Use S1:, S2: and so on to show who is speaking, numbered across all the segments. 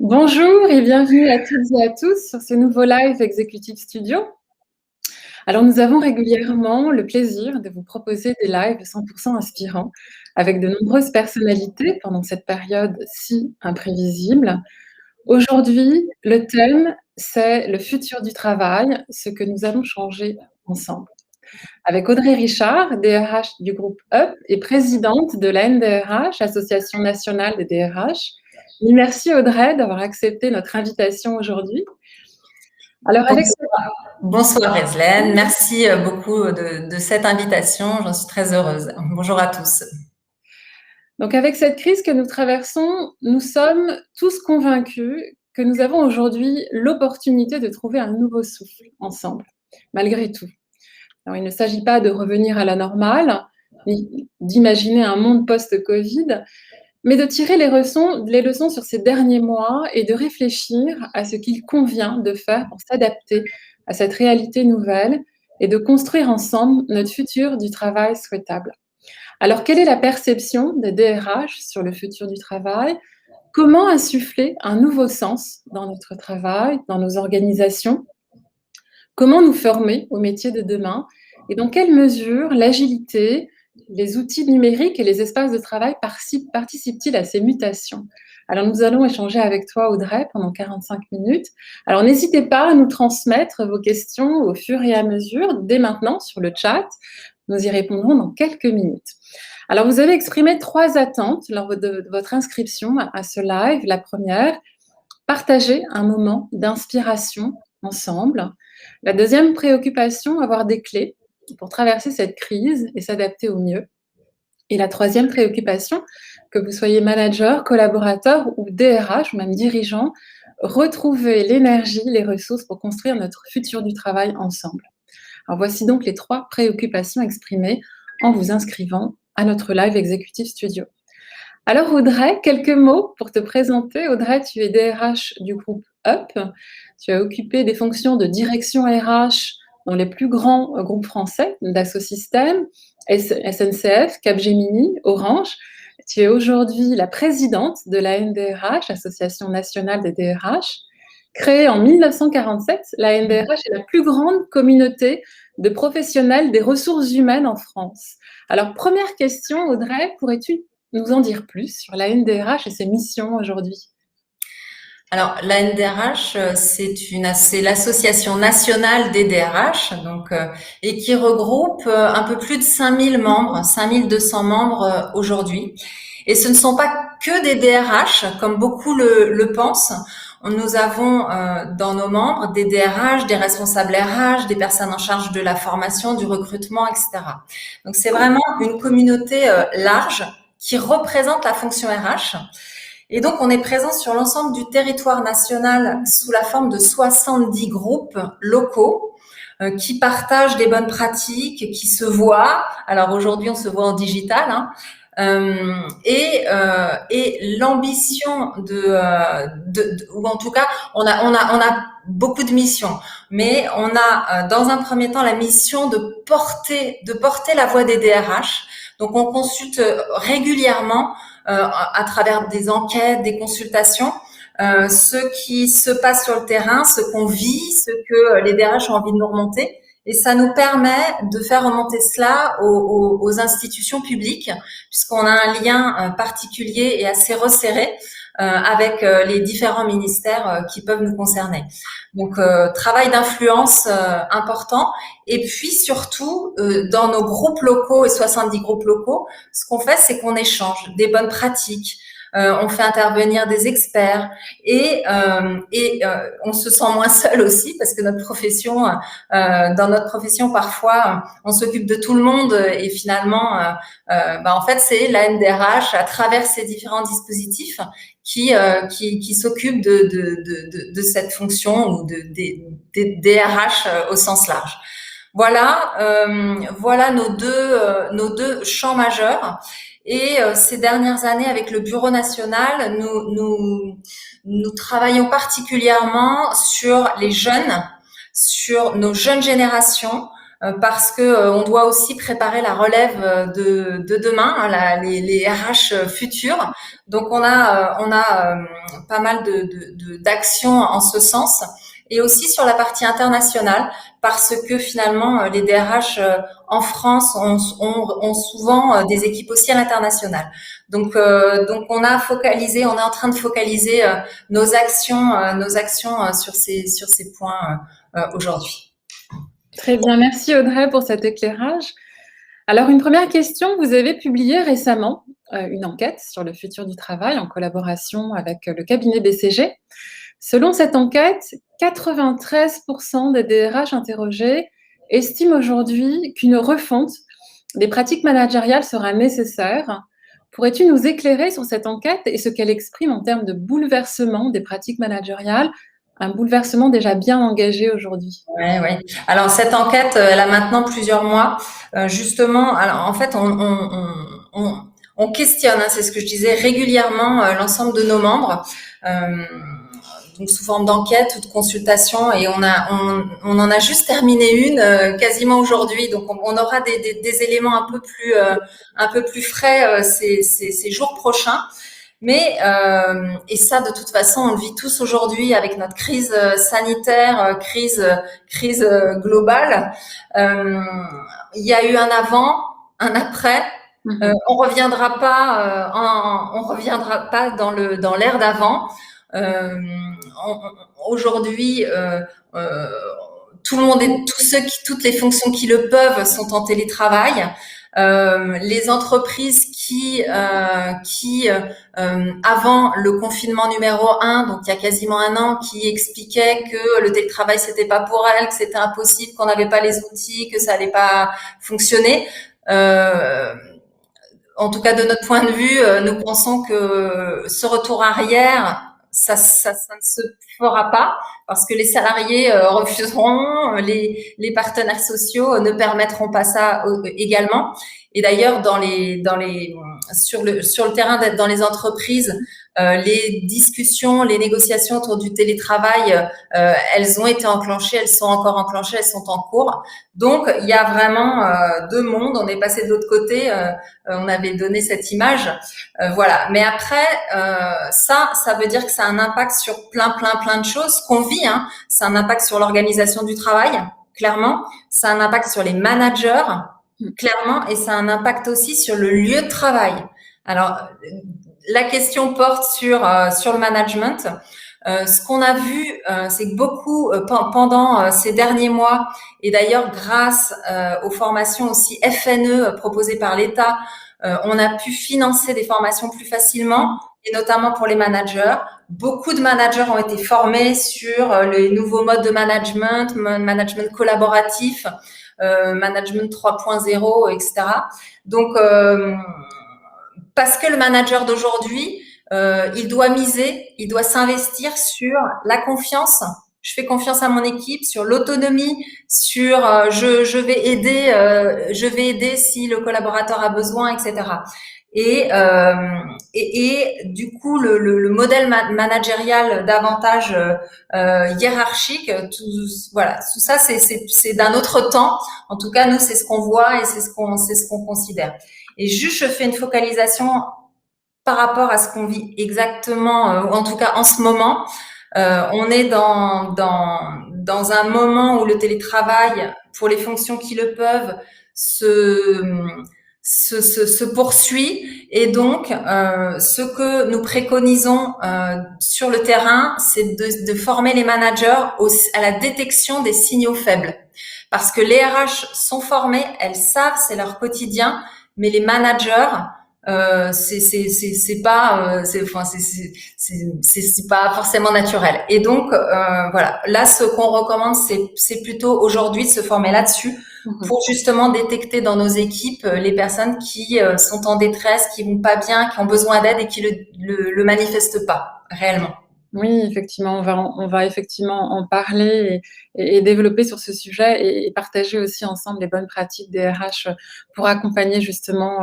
S1: Bonjour et bienvenue à toutes et à tous sur ce nouveau live Executive Studio. Alors, nous avons régulièrement le plaisir de vous proposer des lives 100% inspirants avec de nombreuses personnalités pendant cette période si imprévisible. Aujourd'hui, le thème, c'est le futur du travail, ce que nous allons changer ensemble. Avec Audrey Richard, DRH du groupe UP et présidente de la NDRH, Association nationale des DRH. Merci Audrey d'avoir accepté notre invitation aujourd'hui. Alors avec
S2: Bonsoir Reslène, merci beaucoup de cette invitation, j'en suis très heureuse. Bonjour à tous.
S1: Donc avec cette crise que nous traversons, nous sommes tous convaincus que nous avons aujourd'hui l'opportunité de trouver un nouveau souffle ensemble, malgré tout. Alors, il ne s'agit pas de revenir à la normale, ni d'imaginer un monde post-Covid, mais de tirer les leçons sur ces derniers mois et de réfléchir à ce qu'il convient de faire pour s'adapter à cette réalité nouvelle et de construire ensemble notre futur du travail souhaitable. Alors, quelle est la perception des DRH sur le futur du travail? Comment insuffler un nouveau sens dans notre travail, dans nos organisations? Comment nous former au métier de demain? Et dans quelle mesure l'agilité, les outils numériques et les espaces de travail participent-ils à ces mutations? Alors, nous allons échanger avec toi, Audrey, pendant 45 minutes. Alors, n'hésitez pas à nous transmettre vos questions au fur et à mesure, dès maintenant, sur le chat. Nous y répondrons dans quelques minutes. Alors, vous avez exprimé 3 attentes lors de votre inscription à ce live. La première, partager un moment d'inspiration ensemble. La deuxième préoccupation, avoir des clés pour traverser cette crise et s'adapter au mieux. Et la troisième préoccupation, que vous soyez manager, collaborateur ou DRH ou même dirigeant, retrouver l'énergie, les ressources pour construire notre futur du travail ensemble. Alors voici donc les 3 préoccupations exprimées en vous inscrivant à notre live Executive Studio. Alors Audrey, quelques mots pour te présenter. Audrey, tu es DRH du groupe UP. Tu as occupé des fonctions de direction RH dans les plus grands groupes français, Dassault Systèmes, SNCF, Capgemini, Orange. Tu es aujourd'hui la présidente de la NDRH, Association nationale des DRH. Créée en 1947, la NDRH est la plus grande communauté de professionnels des ressources humaines en France. Alors, première question, Audrey, pourrais-tu nous en dire plus sur la NDRH et ses missions aujourd'hui?
S2: Alors la NDRH, c'est l'association nationale des DRH, et qui regroupe un peu plus de 5000 membres, 5200 membres aujourd'hui. Et ce ne sont pas que des DRH, comme beaucoup le pensent. Nous avons dans nos membres des DRH, des responsables RH, des personnes en charge de la formation, du recrutement, etc. Donc c'est vraiment une communauté large qui représente la fonction RH. Et donc, on est présent sur l'ensemble du territoire national sous la forme de 70 groupes locaux qui partagent des bonnes pratiques, qui se voient. Alors aujourd'hui, on se voit en digital, hein. Et l'ambition ou en tout cas, on a beaucoup de missions, mais on a dans un premier temps la mission de porter la voix des DRH. Donc, on consulte régulièrement à travers des enquêtes, des consultations, ce qui se passe sur le terrain, ce qu'on vit, ce que les DRH ont envie de nous remonter. Et ça nous permet de faire remonter cela aux institutions publiques, puisqu'on a un lien particulier et assez resserré avec les différents ministères qui peuvent nous concerner. Donc, travail d'influence important. Et puis, surtout, dans nos groupes locaux et 70 groupes locaux, ce qu'on fait, c'est qu'on échange des bonnes pratiques. On fait intervenir des experts et on se sent moins seul aussi parce que dans notre profession, parfois, on s'occupe de tout le monde et finalement, en fait, c'est la NDRH à travers ces différents dispositifs qui s'occupe de cette fonction ou des DRH au sens large. Voilà nos deux champs majeurs. Et ces dernières années, avec le Bureau national, nous travaillons particulièrement sur les jeunes, sur nos jeunes générations, parce que on doit aussi préparer la relève de demain, hein, les RH futurs. Donc on a pas mal d'actions en ce sens, et aussi sur la partie internationale, parce que finalement les DRH en France ont souvent des équipes aussi à l'international. Donc on est en train de focaliser nos actions sur ces points aujourd'hui.
S1: Très bien, merci Audrey pour cet éclairage. Alors, une première question, vous avez publié récemment une enquête sur le futur du travail en collaboration avec le cabinet BCG. Selon cette enquête, 93% des DRH interrogés estiment aujourd'hui qu'une refonte des pratiques managériales sera nécessaire. Pourrais-tu nous éclairer sur cette enquête et ce qu'elle exprime en termes de bouleversement des pratiques managériales, un bouleversement déjà bien engagé aujourd'hui?
S2: Ouais, ouais. Alors cette enquête, elle a maintenant plusieurs mois. Justement, alors en fait, on questionne, hein, c'est ce que je disais, régulièrement l'ensemble de nos membres, donc sous forme d'enquête ou de consultation. Et on en a juste terminé une quasiment aujourd'hui. Donc on aura des éléments un peu plus frais ces jours prochains. Mais et ça, de toute façon, on le vit tous aujourd'hui avec notre crise sanitaire, crise globale. Il y a eu un avant, un après. On reviendra pas dans l'ère d'avant. Aujourd'hui, toutes les fonctions qui le peuvent sont en télétravail. Les entreprises qui avant le confinement numéro 1, donc il y a quasiment un an, qui expliquaient que le télétravail c'était pas pour elles, que c'était impossible, qu'on n'avait pas les outils, que ça allait pas fonctionner. En tout cas, de notre point de vue, nous pensons que ce retour arrière, ça ne se fera pas, parce que les salariés refuseront, les partenaires sociaux ne permettront pas ça également. Et d'ailleurs, sur le terrain, dans les entreprises, les discussions, les négociations autour du télétravail, elles ont été enclenchées, elles sont encore enclenchées, elles sont en cours. Donc, il y a vraiment deux mondes. On est passé de l'autre côté. On avait donné cette image, voilà. Mais après, ça veut dire que ça a un impact sur plein de choses qu'on vit. Hein. Ça a un impact sur l'organisation du travail, clairement. Ça a un impact sur les managers, clairement, et ça a un impact aussi sur le lieu de travail. Alors, la question porte sur le management. Ce qu'on a vu, c'est que beaucoup, pendant ces derniers mois, et d'ailleurs grâce aux formations aussi FNE proposées par l'État, on a pu financer des formations plus facilement, et notamment pour les managers. Beaucoup de managers ont été formés sur les nouveaux modes de management collaboratif, management 3.0, etc. Donc, parce que le manager d'aujourd'hui, il doit s'investir sur la confiance. Je fais confiance à mon équipe, sur l'autonomie, sur je vais aider si le collaborateur a besoin, etc. Et du coup, le modèle managérial davantage hiérarchique, tout ça, c'est d'un autre temps. En tout cas, nous, c'est ce qu'on voit et c'est ce qu'on considère. Et juste, je fais une focalisation par rapport à ce qu'on vit exactement, ou en tout cas en ce moment. On est dans un moment où le télétravail, pour les fonctions qui le peuvent, se poursuit. Et donc, ce que nous préconisons sur le terrain, c'est de former les managers à la détection des signaux faibles. Parce que les RH sont formés, elles savent, c'est leur quotidien, mais les managers, c'est pas forcément naturel. Et donc voilà, là ce qu'on recommande, c'est plutôt aujourd'hui de se former là-dessus pour justement détecter dans nos équipes les personnes qui sont en détresse, qui vont pas bien, qui ont besoin d'aide et qui le manifestent pas réellement.
S1: Oui, effectivement, on va effectivement en parler et développer sur ce sujet et partager aussi ensemble les bonnes pratiques des RH pour accompagner justement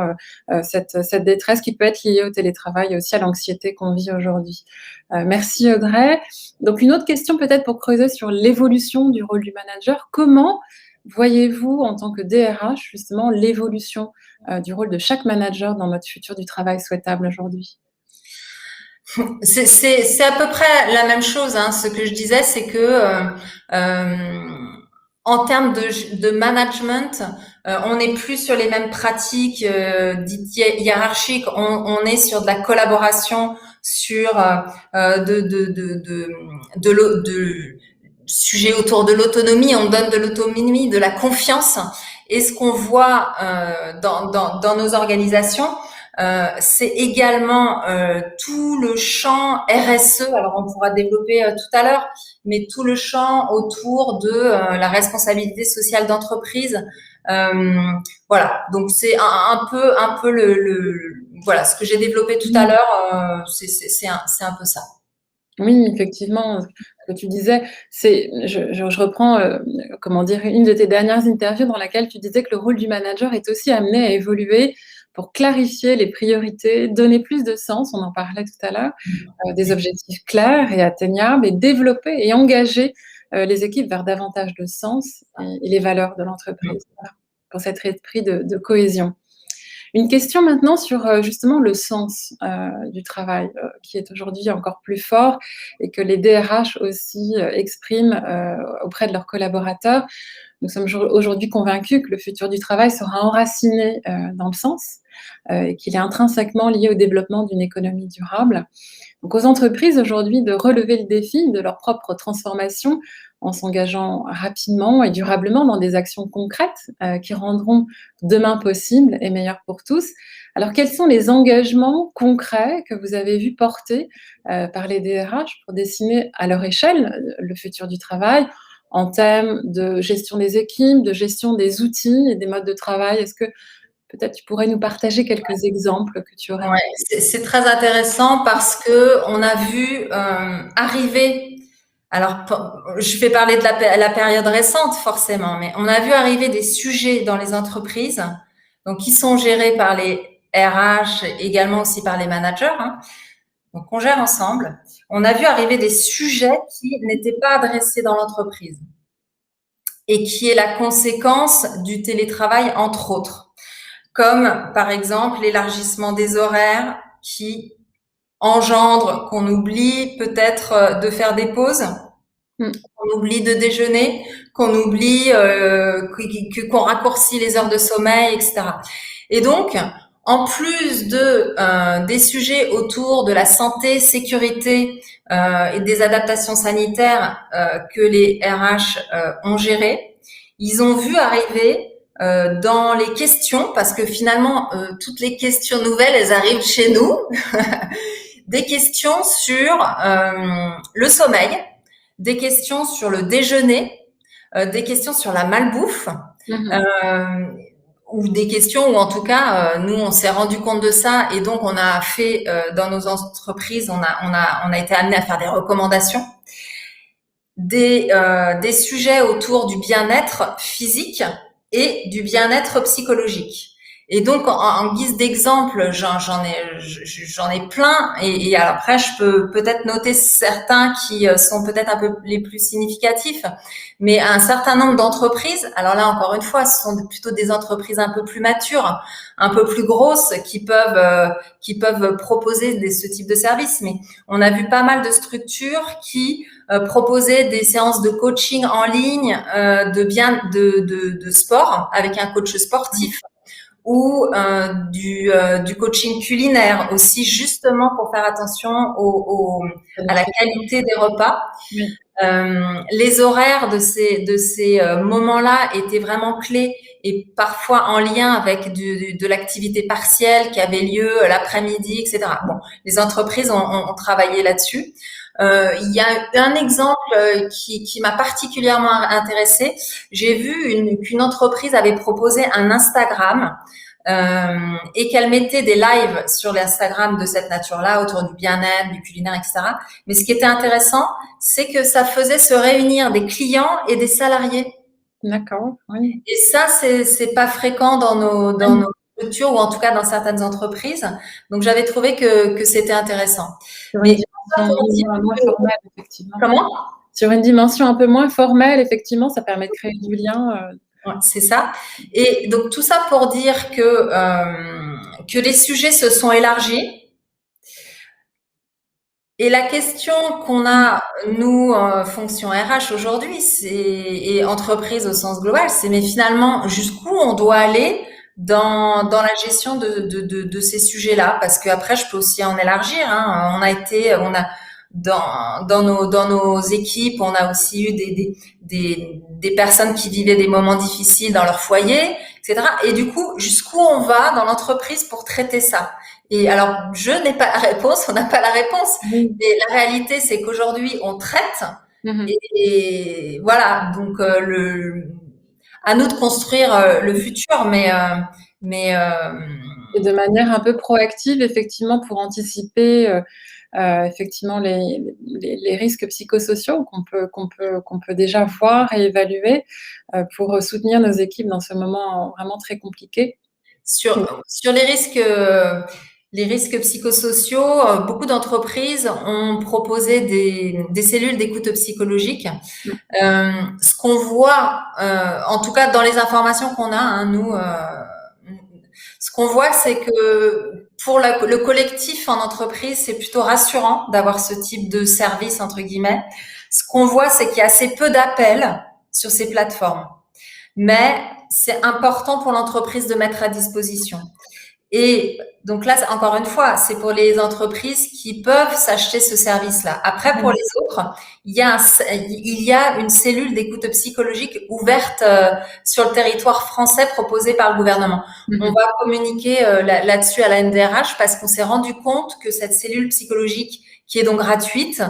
S1: cette détresse qui peut être liée au télétravail et aussi à l'anxiété qu'on vit aujourd'hui. Merci Audrey. Donc une autre question peut-être pour creuser sur l'évolution du rôle du manager. Comment voyez-vous, en tant que DRH, justement, l'évolution du rôle de chaque manager dans notre futur du travail souhaitable aujourd'hui?
S2: C'est à peu près la même chose, hein. Ce que je disais, c'est que en termes de management, on n'est plus sur les mêmes pratiques dites hiérarchiques. On est sur de la collaboration, sur de sujets autour de l'autonomie. On donne de l'autonomie, de la confiance. Et ce qu'on voit dans nos organisations, c'est également tout le champ RSE. Alors on pourra développer tout à l'heure, mais tout le champ autour de la responsabilité sociale d'entreprise. Voilà, donc c'est un peu voilà ce que j'ai développé tout à l'heure. C'est un peu ça.
S1: Oui, effectivement, ce que tu disais, je reprends, comment dire, une de tes dernières interviews dans laquelle tu disais que le rôle du manager est aussi amené à évoluer pour clarifier les priorités, donner plus de sens, on en parlait tout à l'heure, des objectifs clairs et atteignables, et développer et engager les équipes vers davantage de sens et les valeurs de l'entreprise, voilà, pour cet esprit de cohésion. Une question maintenant sur justement le sens du travail qui est aujourd'hui encore plus fort et que les DRH aussi expriment auprès de leurs collaborateurs. Nous sommes aujourd'hui convaincus que le futur du travail sera enraciné dans le sens et qu'il est intrinsèquement lié au développement d'une économie durable. Donc aux entreprises aujourd'hui de relever le défi de leur propre transformation en s'engageant rapidement et durablement dans des actions concrètes qui rendront demain possible et meilleur pour tous. Alors quels sont les engagements concrets que vous avez vus porter par les DRH pour dessiner à leur échelle le futur du travail en termes de gestion des équipes, de gestion des outils et des modes de travail? Est-ce que peut-être tu pourrais nous partager quelques exemples que tu aurais?
S2: Ouais, c'est très intéressant parce que on a vu arriver. Alors, je vais parler de la période récente forcément, mais on a vu arriver des sujets dans les entreprises, donc qui sont gérés par les RH, également aussi par les managers. Hein. Donc, on gère ensemble. On a vu arriver des sujets qui n'étaient pas adressés dans l'entreprise et qui est la conséquence du télétravail, entre autres, comme par exemple l'élargissement des horaires qui engendre qu'on oublie peut-être de faire des pauses, qu'on oublie de déjeuner, qu'on oublie qu'on raccourcit les heures de sommeil, etc. Et donc, en plus des sujets autour de la santé, sécurité et des adaptations sanitaires que les RH ont gérées, ils ont vu arriver dans les questions, parce que finalement, toutes les questions nouvelles, elles arrivent chez nous, des questions sur le sommeil, des questions sur le déjeuner, des questions sur la malbouffe, ou des questions où en tout cas nous on s'est rendu compte de ça et donc on a fait dans nos entreprises on a été amené à faire des recommandations, des sujets autour du bien-être physique et du bien-être psychologique. Et donc, en guise d'exemple, j'en ai plein. Et après, je peux peut-être noter certains qui sont peut-être un peu les plus significatifs. Mais un certain nombre d'entreprises, alors là, encore une fois, ce sont plutôt des entreprises un peu plus matures, un peu plus grosses, qui peuvent proposer ce type de service. Mais on a vu pas mal de structures qui proposaient des séances de coaching en ligne, de sport avec un coach sportif, ou du coaching culinaire aussi, justement pour faire attention à la qualité des repas. Oui. Les horaires de ces moments-là étaient vraiment clés et parfois en lien avec de l'activité partielle qui avait lieu l'après-midi, etc. Bon, les entreprises ont travaillé là-dessus. Il y a un exemple qui m'a particulièrement intéressée. J'ai vu qu'une entreprise avait proposé un Instagram et qu'elle mettait des lives sur l'Instagram de cette nature-là, autour du bien-être, du culinaire, etc. Mais ce qui était intéressant, c'est que ça faisait se réunir des clients et des salariés.
S1: D'accord, oui.
S2: Et ça, c'est pas fréquent dans nos structures ou en tout cas dans certaines entreprises. Donc, j'avais trouvé que c'était intéressant.
S1: Mais moins formelle, effectivement.
S2: Comment ?
S1: Sur une dimension un peu moins formelle, effectivement, ça permet de créer du lien
S2: Ouais, c'est ça. Et donc tout ça pour dire que les sujets se sont élargis. Et la question qu'on a, nous, fonction RH aujourd'hui, et entreprise au sens global, c'est mais finalement, jusqu'où on doit aller dans la gestion de ces sujets-là? Parce que après, je peux aussi en élargir, hein. Dans nos équipes, on a aussi eu des personnes qui vivaient des moments difficiles dans leur foyer, etc. Et du coup, jusqu'où on va dans l'entreprise pour traiter ça? Et alors, je n'ai pas la réponse, on n'a pas la réponse.
S1: Oui.
S2: Et la réalité, c'est qu'aujourd'hui, on traite.
S1: Mhm.
S2: Et voilà, donc à nous de construire le futur, mais
S1: Et de manière un peu proactive, effectivement, pour anticiper effectivement les risques psychosociaux qu'on peut déjà voir et évaluer pour soutenir nos équipes dans ce moment vraiment très compliqué.
S2: sur les risques psychosociaux, beaucoup d'entreprises ont proposé des cellules d'écoute psychologique. Ce qu'on voit, en tout cas dans les informations qu'on a, hein, nous, ce qu'on voit, c'est que pour le collectif en entreprise, c'est plutôt rassurant d'avoir ce type de service, entre guillemets. Ce qu'on voit, c'est qu'il y a assez peu d'appels sur ces plateformes. Mais c'est important pour l'entreprise de mettre à disposition. Et donc là, encore une fois, c'est pour les entreprises qui peuvent s'acheter ce service-là. Après, pour les autres, il y a une cellule d'écoute psychologique ouverte sur le territoire français proposée par le gouvernement. On va communiquer là-dessus à la NDRH parce qu'on s'est rendu compte que cette cellule psychologique, qui est donc gratuite,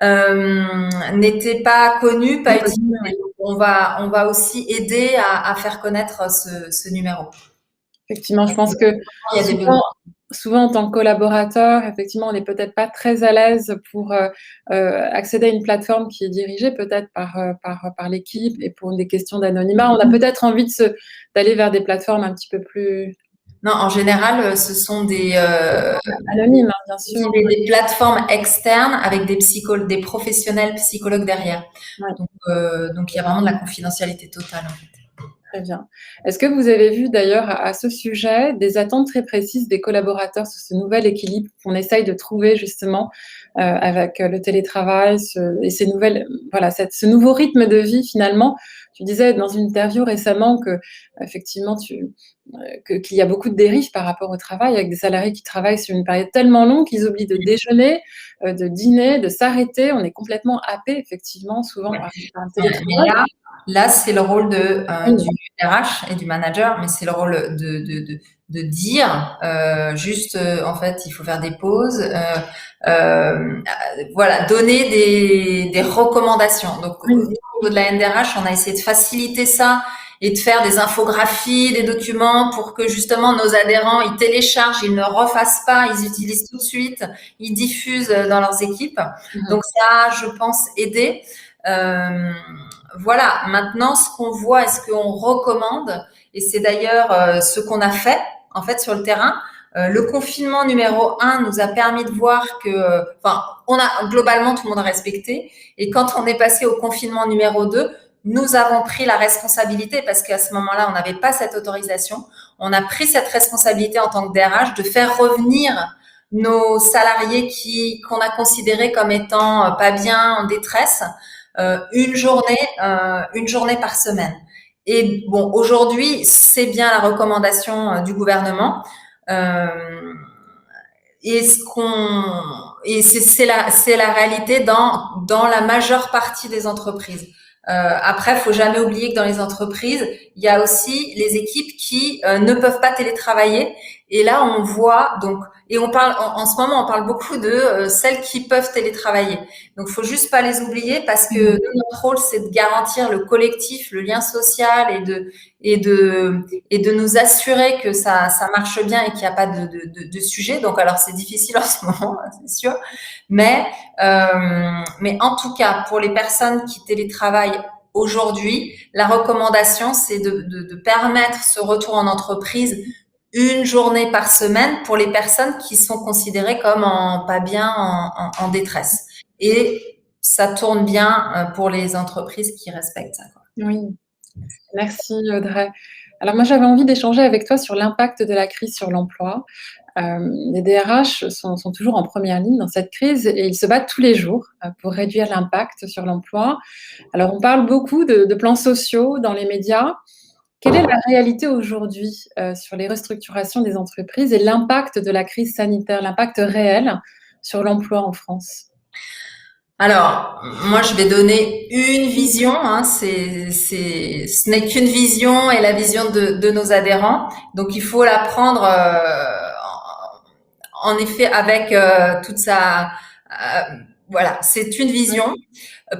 S2: n'était pas connue, pas utilisée. On va aussi aider à faire connaître ce numéro.
S1: Effectivement, je pense que souvent en tant que collaborateur, effectivement, on n'est peut-être pas très à l'aise pour accéder à une plateforme qui est dirigée peut-être par l'équipe et pour des questions d'anonymat. On a peut-être envie d'aller vers des plateformes un petit peu plus...
S2: Non, en général, ce sont des
S1: anonymes, hein, bien sûr.
S2: Des plateformes externes avec des professionnels psychologues derrière.
S1: Ouais.
S2: Donc il y a vraiment de la confidentialité totale, en fait.
S1: Très bien. Est-ce que vous avez vu d'ailleurs à ce sujet des attentes très précises des collaborateurs sur ce nouvel équilibre qu'on essaye de trouver justement avec le télétravail et ces nouvelles, voilà, ce nouveau rythme de vie finalement? Tu disais dans une interview récemment que effectivement qu'il y a beaucoup de dérives par rapport au travail, avec des salariés qui travaillent sur une période tellement longue qu'ils oublient de déjeuner, de dîner, de s'arrêter. On est complètement happé effectivement souvent par le télétravail.
S2: Là, c'est le rôle du RH et du manager, mais c'est le rôle de dire juste, en fait, il faut faire des pauses, voilà, donner des recommandations. Donc, au niveau de la NDRH, on a essayé de faciliter ça et de faire des infographies, des documents pour que justement nos adhérents, ils téléchargent, ils ne refassent pas, ils utilisent tout de suite, ils diffusent dans leurs équipes. Donc, ça, je pense, aider. Voilà, maintenant, ce qu'on voit et ce qu'on recommande, et c'est d'ailleurs ce qu'on a fait, en fait, sur le terrain, le confinement numéro 1 nous a permis de voir que, on a globalement tout le monde a respecté, et quand on est passé au confinement numéro 2, nous avons pris la responsabilité, parce qu'à ce moment-là, on n'avait pas cette autorisation, on a pris cette responsabilité en tant que DRH de faire revenir nos salariés qu'on a considérés comme étant pas bien, en détresse, une journée par semaine. Et bon, aujourd'hui, c'est bien la recommandation du gouvernement. Et c'est la réalité dans la majeure partie des entreprises. Après, faut jamais oublier que dans les entreprises, il y a aussi les équipes qui ne peuvent pas télétravailler. Et là, on voit donc, et on parle en ce moment, on parle beaucoup de celles qui peuvent télétravailler. Donc, faut juste pas les oublier parce que notre rôle, c'est de garantir le collectif, le lien social et de nous assurer que ça marche bien et qu'il n'y a pas de sujet. Donc, alors c'est difficile en ce moment, c'est sûr, mais en tout cas, pour les personnes qui télétravaillent aujourd'hui, la recommandation, c'est de permettre ce retour en entreprise une journée par semaine pour les personnes qui sont considérées comme pas bien, en détresse. Et ça tourne bien pour les entreprises qui respectent ça, quoi.
S1: Oui. Merci Audrey. Alors moi j'avais envie d'échanger avec toi sur l'impact de la crise sur l'emploi. Les DRH sont toujours en première ligne dans cette crise et ils se battent tous les jours pour réduire l'impact sur l'emploi. Alors on parle beaucoup de plans sociaux dans les médias. Quelle est la réalité aujourd'hui sur les restructurations des entreprises et l'impact de la crise sanitaire, l'impact réel sur l'emploi en France?
S2: Alors, moi, je vais donner une vision. Hein, ce n'est qu'une vision et la vision de nos adhérents. Donc, il faut la prendre en effet avec toute sa. Voilà, c'est une vision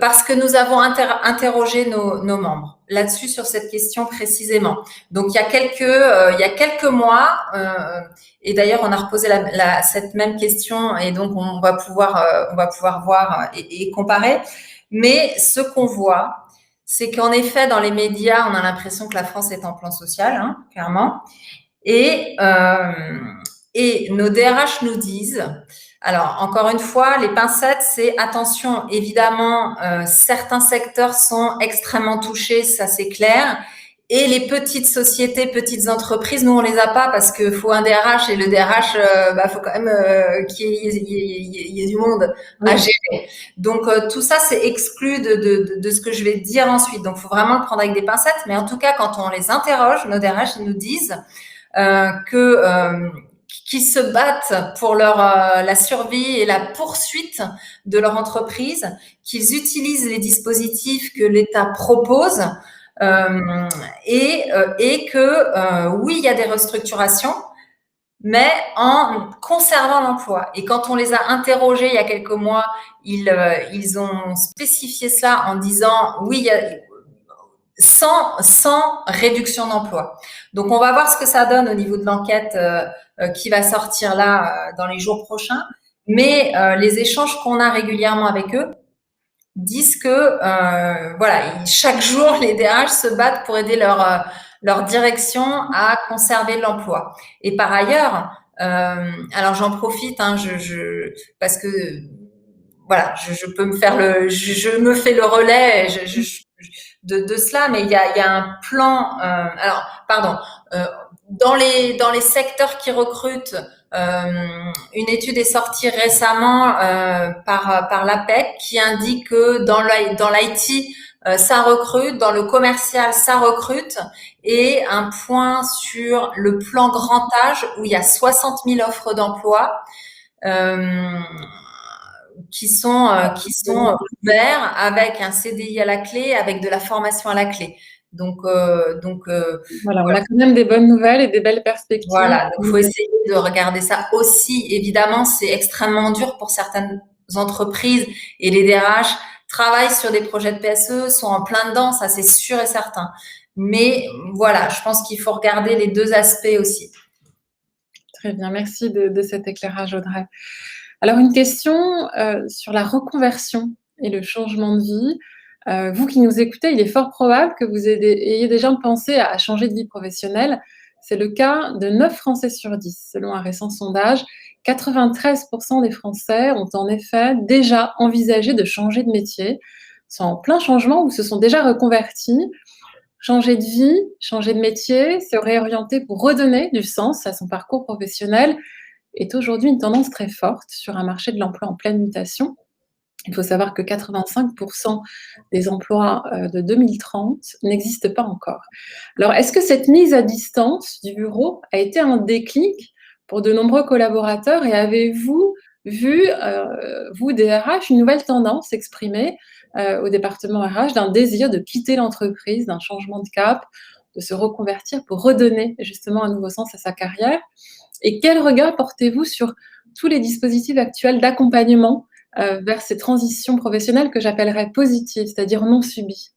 S2: parce que nous avons interrogé nos membres là-dessus sur cette question précisément. Donc, il y a quelques mois. Et d'ailleurs, on a reposé cette même question et donc on va pouvoir voir et comparer. Mais ce qu'on voit, c'est qu'en effet, dans les médias, on a l'impression que la France est en plan social, hein, clairement. Et nos DRH nous disent, alors encore une fois, les pincettes, c'est attention, évidemment, certains secteurs sont extrêmement touchés, ça c'est clair. Et les petites sociétés, petites entreprises, nous on les a pas parce que faut un DRH et le DRH, faut quand même qu'il y ait du monde à gérer. Donc tout ça c'est exclu de ce que je vais dire ensuite. Donc faut vraiment le prendre avec des pincettes. Mais en tout cas, quand on les interroge, nos DRH ils nous disent qui se battent pour la survie et la poursuite de leur entreprise, qu'ils utilisent les dispositifs que l'État propose. Et que oui, il y a des restructurations, mais en conservant l'emploi. Et quand on les a interrogés il y a quelques mois, ils ont spécifié cela en disant oui, il y a sans réduction d'emploi. Donc on va voir ce que ça donne au niveau de l'enquête qui va sortir là dans les jours prochains. Mais les échanges qu'on a régulièrement avec eux disent que voilà, chaque jour les DRH se battent pour aider leur direction à conserver l'emploi. Et par ailleurs, alors j'en profite, hein, parce que voilà, je peux me faire je me fais le relais de cela, mais il y a un plan. Alors, pardon. Dans les secteurs qui recrutent, une étude est sortie récemment par l'APEC qui indique que dans l'IT, ça recrute, dans le commercial, ça recrute, et un point sur le plan grand âge où il y a 60 000 offres d'emploi qui sont ouverts avec un CDI à la clé, avec de la formation à la clé. Donc
S1: voilà, on a quand même des bonnes nouvelles et des belles perspectives.
S2: Voilà, donc il faut essayer de regarder ça aussi. Évidemment, c'est extrêmement dur pour certaines entreprises et les DRH travaillent sur des projets de PSE, sont en plein dedans, ça c'est sûr et certain. Mais voilà, je pense qu'il faut regarder les deux aspects aussi.
S1: Très bien, merci de cet éclairage, Audrey. Alors, une question sur la reconversion et le changement de vie. Vous qui nous écoutez, il est fort probable que vous ayez déjà pensé à changer de vie professionnelle. C'est le cas de 9 Français sur 10, selon un récent sondage. 93% des Français ont en effet déjà envisagé de changer de métier, sont en plein changement ou se sont déjà reconvertis. Changer de vie, changer de métier, se réorienter pour redonner du sens à son parcours professionnel est aujourd'hui une tendance très forte sur un marché de l'emploi en pleine mutation. Il faut savoir que 85% des emplois de 2030 n'existent pas encore. Alors, est-ce que cette mise à distance du bureau a été un déclic pour de nombreux collaborateurs et avez-vous vu, vous, DRH, une nouvelle tendance exprimée au département RH d'un désir de quitter l'entreprise, d'un changement de cap, de se reconvertir pour redonner justement un nouveau sens à sa carrière? Et quel regard portez-vous sur tous les dispositifs actuels d'accompagnement vers ces transitions professionnelles que j'appellerais positives, c'est-à-dire non subies?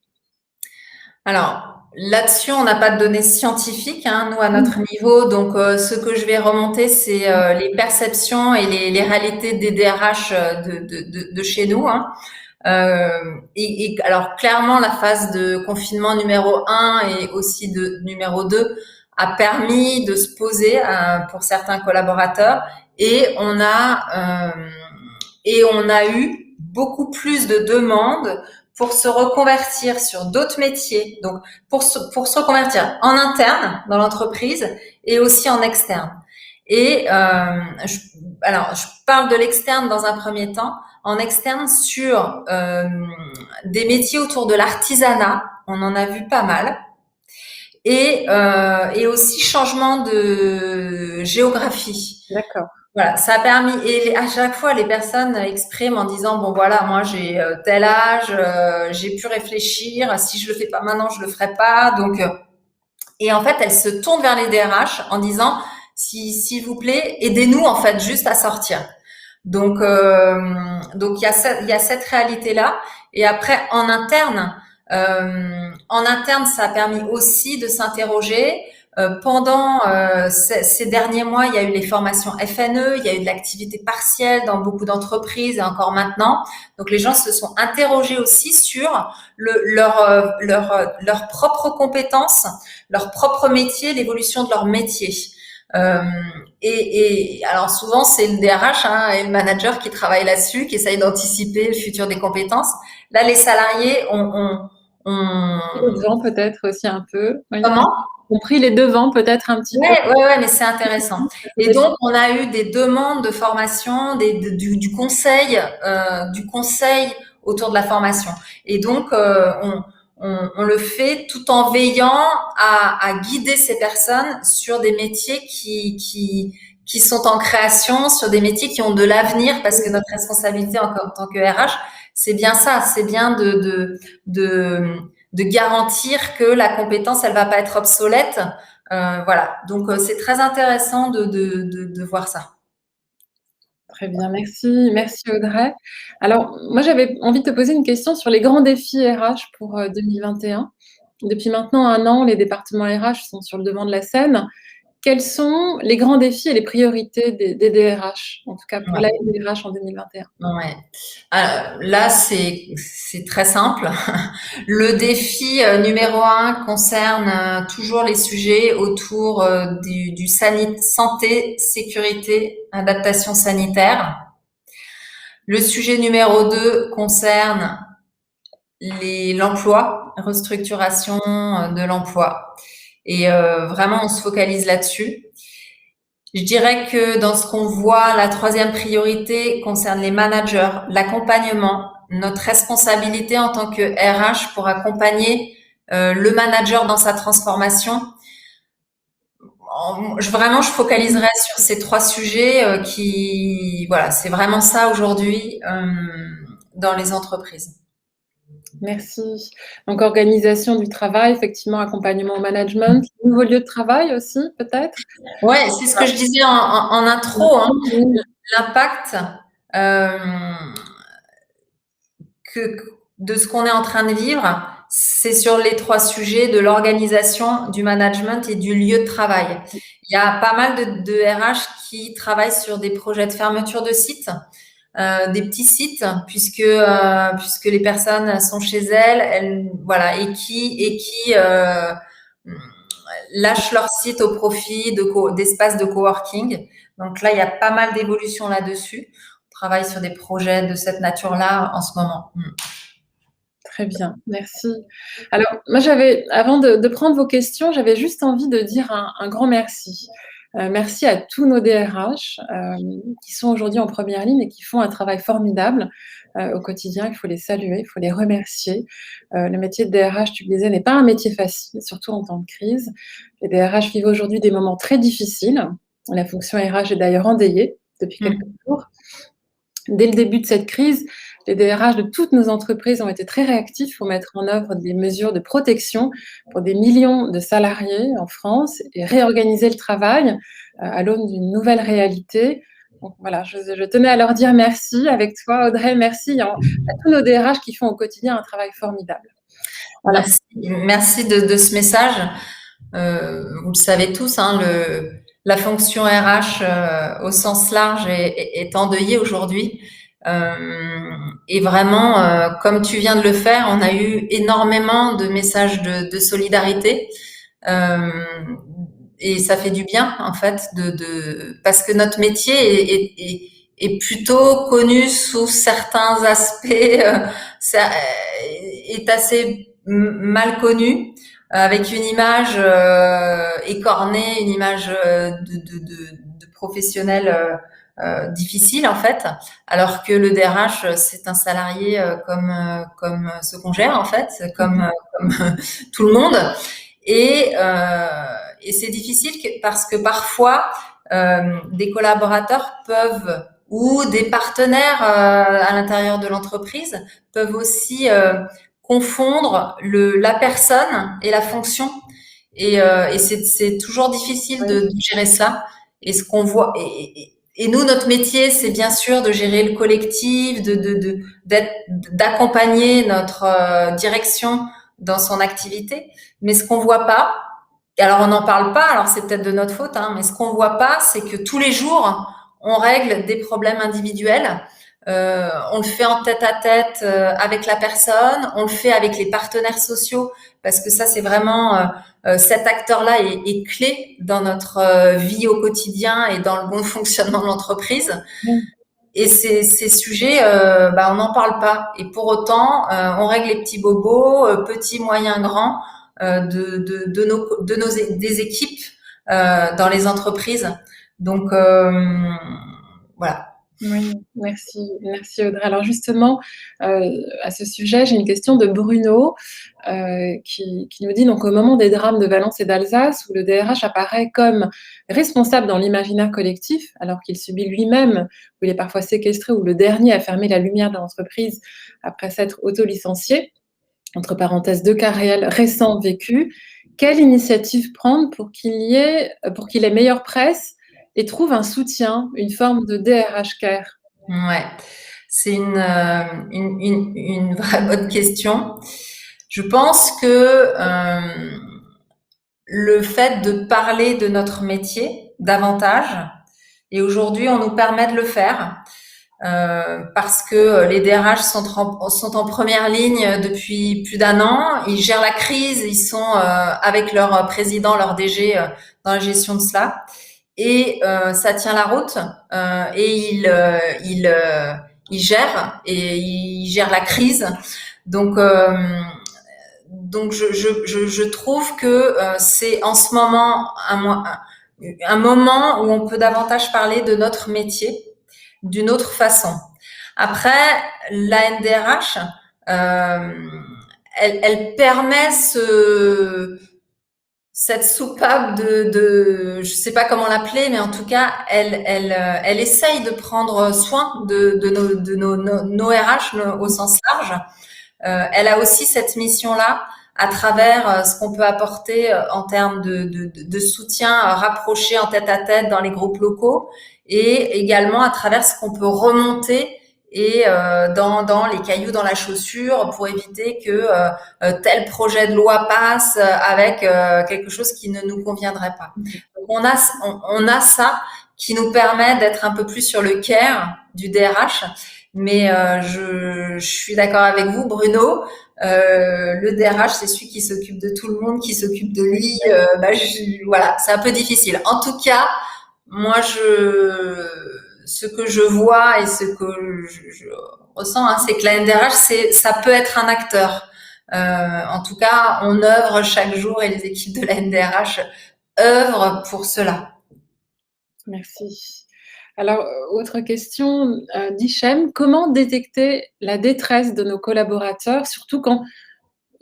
S2: Alors, là-dessus, on n'a pas de données scientifiques, hein, nous, à notre niveau. Donc, ce que je vais remonter, c'est les perceptions et les réalités des DRH de chez nous. Hein. Alors, clairement, la phase de confinement numéro 1 et aussi de numéro 2 a permis de se poser pour certains collaborateurs et on a eu beaucoup plus de demandes pour se reconvertir sur d'autres métiers, donc pour se reconvertir en interne dans l'entreprise et aussi en externe. Et je parle de l'externe dans un premier temps, en externe sur des métiers autour de l'artisanat, on en a vu pas mal, et aussi changement de géographie.
S1: D'accord.
S2: Voilà, ça a permis, et à chaque fois, les personnes expriment en disant, bon voilà, moi j'ai tel âge, j'ai pu réfléchir, si je le fais pas maintenant, je le ferai pas. Donc, et en fait, elles se tournent vers les DRH en disant, s'il vous plaît, aidez-nous en fait juste à sortir. Donc il y a cette réalité-là. Et après, en interne, ça a permis aussi de s'interroger. Pendant ces derniers mois, il y a eu les formations FNE, il y a eu de l'activité partielle dans beaucoup d'entreprises et encore maintenant. Donc les gens se sont interrogés aussi sur leurs propres compétences, leur propre métier, l'évolution de leur métier. Et alors souvent c'est le DRH et le manager qui travaillent là-dessus, qui essayent d'anticiper le futur des compétences. Là, les salariés
S1: Les devants peut-être aussi un peu. Oui.
S2: Comment?
S1: Ont pris les devants peut-être un petit peu.
S2: Ouais, mais c'est intéressant. Et donc, on a eu des demandes de formation, du conseil autour de la formation. Et donc, on le fait tout en veillant à guider ces personnes sur des métiers qui sont en création, sur des métiers qui ont de l'avenir, parce que notre responsabilité en tant que RH, c'est bien ça, c'est bien de garantir que la compétence, elle va pas être obsolète. Voilà. Donc, c'est très intéressant de voir ça.
S1: Très bien, merci. Merci Audrey. Alors, moi, j'avais envie de te poser une question sur les grands défis RH pour 2021. Depuis maintenant un an, les départements RH sont sur le devant de la scène. Quels sont les grands défis et les priorités des DRH, en tout cas pour la DRH en 2021?
S2: Ouais. Là, c'est très simple. Le défi numéro 1 concerne toujours les sujets autour du santé, sécurité, adaptation sanitaire. Le sujet numéro 2 concerne l'emploi, restructuration de l'emploi. Et vraiment, on se focalise là-dessus. Je dirais que dans ce qu'on voit, la troisième priorité concerne les managers, l'accompagnement, notre responsabilité en tant que RH pour accompagner le manager dans sa transformation. Vraiment, je focaliserai sur ces trois sujets voilà, c'est vraiment ça aujourd'hui dans les entreprises.
S1: Merci. Donc, organisation du travail, effectivement, accompagnement au management, nouveau lieu de travail aussi, peut-être?
S2: Ouais, c'est ce que je disais en intro, l'impact de ce qu'on est en train de vivre, c'est sur les trois sujets de l'organisation, du management et du lieu de travail. Il y a pas mal de RH qui travaillent sur des projets de fermeture de sites, des petits sites, puisque les personnes sont chez elles, voilà, et qui lâchent leur site au profit d'espaces de coworking. Donc là, il y a pas mal d'évolutions là-dessus. On travaille sur des projets de cette nature-là en ce moment.
S1: Très bien, merci. Alors, moi, avant de prendre vos questions, j'avais juste envie de dire un grand merci. Merci à tous nos DRH qui sont aujourd'hui en première ligne et qui font un travail formidable au quotidien. Il faut les saluer, il faut les remercier. Le métier de DRH, tu le disais, n'est pas un métier facile, surtout en temps de crise. Les DRH vivent aujourd'hui des moments très difficiles. La fonction RH est d'ailleurs endeuillée depuis quelques jours. Dès le début de cette crise, les DRH de toutes nos entreprises ont été très réactifs pour mettre en œuvre des mesures de protection pour des millions de salariés en France et réorganiser le travail à l'aune d'une nouvelle réalité. Donc voilà, je tenais à leur dire merci avec toi, Audrey. Merci à tous nos DRH qui font au quotidien un travail formidable.
S2: Voilà. Merci de ce message. Vous le savez tous, la fonction RH au sens large est endeuillée aujourd'hui. Et vraiment, comme tu viens de le faire, on a eu énormément de messages de solidarité. Et ça fait du bien, en fait, parce que notre métier est plutôt connu sous certains aspects, ça est assez mal connu, avec une image écornée, une image de professionnel difficile en fait, alors que le DRH c'est un salarié comme ce qu'on gère en fait, comme tout le monde. Et c'est difficile parce que parfois des collaborateurs peuvent ou des partenaires à l'intérieur de l'entreprise peuvent aussi confondre la personne et la fonction. Et c'est toujours difficile de gérer ça. Et ce qu'on voit, et nous, notre métier, c'est bien sûr de gérer le collectif, d'accompagner notre direction dans son activité. Mais ce qu'on voit pas, et alors on n'en parle pas, alors c'est peut-être de notre faute, hein, mais ce qu'on voit pas, c'est que tous les jours, on règle des problèmes individuels. On le fait en tête-à-tête avec la personne, on le fait avec les partenaires sociaux, parce que ça, c'est vraiment cet acteur-là est clé dans notre vie au quotidien et dans le bon fonctionnement de l'entreprise. Et ces sujets, on n'en parle pas. Et pour autant, on règle les petits bobos, petits, moyens, grands, des équipes dans les entreprises. Donc voilà.
S1: Oui, merci, merci Audrey. Alors justement, à ce sujet, j'ai une question de Bruno qui nous dit donc au moment des drames de Valence et d'Alsace, où le DRH apparaît comme responsable dans l'imaginaire collectif, alors qu'il subit lui-même, où il est parfois séquestré, ou le dernier à fermer la lumière de l'entreprise après s'être auto-licencié, entre parenthèses, 2 cas réels récents vécus, quelle initiative prendre pour qu'il ait meilleure presse et trouve un soutien, une forme de DRH care?
S2: Ouais, c'est une vraie bonne question. Je pense que le fait de parler de notre métier davantage, et aujourd'hui on nous permet de le faire, parce que les DRH sont en première ligne depuis plus d'1 an. Ils gèrent la crise, ils sont avec leur président, leur DG dans la gestion de cela. Et ça tient la route. Et ils gèrent et ils gèrent la crise. Donc je trouve que c'est en ce moment un moment où on peut davantage parler de notre métier d'une autre façon. Après, la NDRH, elle permet cette soupape de je sais pas comment l'appeler, mais en tout cas, elle essaye de prendre soin de nos RH au sens large. Elle a aussi cette mission-là à travers ce qu'on peut apporter en termes de soutien rapproché en tête-à-tête dans les groupes locaux, et également à travers ce qu'on peut remonter et dans les cailloux dans la chaussure pour éviter que tel projet de loi passe avec quelque chose qui ne nous conviendrait pas. Donc on a ça qui nous permet d'être un peu plus sur le care du DRH. Mais je suis d'accord avec vous, Bruno. Le DRH, c'est celui qui s'occupe de tout le monde, qui s'occupe de lui. Voilà, c'est un peu difficile. En tout cas, moi, ce que je vois et ce que je ressens, hein, c'est que la NDRH, ça peut être un acteur. En tout cas, on œuvre chaque jour et les équipes de la NDRH œuvrent pour cela.
S1: Merci. Alors, autre question d'Hichem, comment détecter la détresse de nos collaborateurs, surtout quand